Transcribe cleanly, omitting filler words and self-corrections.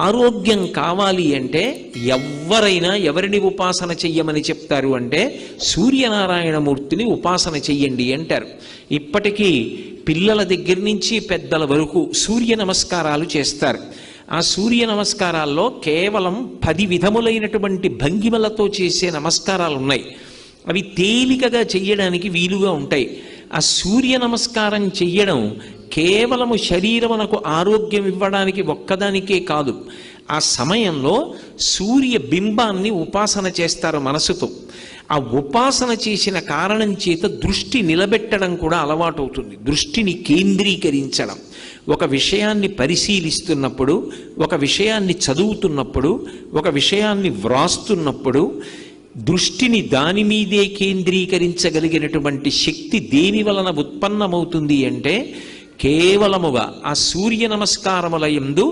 ఆరోగ్యం కావాలి అంటే ఎవరైనా ఎవరిని ఉపాసన చెయ్యమని చెప్తారు అంటే సూర్యనారాయణమూర్తిని ఉపాసన చెయ్యండి అంటారు. ఇప్పటికీ పిల్లల దగ్గర నుంచి పెద్దల వరకు సూర్య నమస్కారాలు చేస్తారు. ఆ సూర్య నమస్కారాల్లో కేవలం 10 విధములైనటువంటి భంగిమలతో చేసే నమస్కారాలు ఉన్నాయి. అవి తేలికగా చెయ్యడానికి వీలుగా ఉంటాయి. ఆ సూర్య నమస్కారం చెయ్యడం కేవలము శరీరమునకు ఆరోగ్యం ఇవ్వడానికి ఒక్కదానికే కాదు, ఆ సమయంలో సూర్య బింబాన్ని ఉపాసన చేస్తారు మనసుతో. ఆ ఉపాసన చేసిన కారణం చేత దృష్టి నిలబెట్టడం కూడా అలవాటు అవుతుంది. దృష్టిని కేంద్రీకరించడం, ఒక విషయాన్ని పరిశీలిస్తున్నప్పుడు, ఒక విషయాన్ని చదువుతున్నప్పుడు, ఒక విషయాన్ని వ్రాస్తున్నప్పుడు దృష్టిని దాని మీదే కేంద్రీకరించగలిగినటువంటి శక్తి దేని వలన ఉత్పన్నమవుతుంది అంటే కేవలముగా ఆ సూర్య నమస్కారముల యందు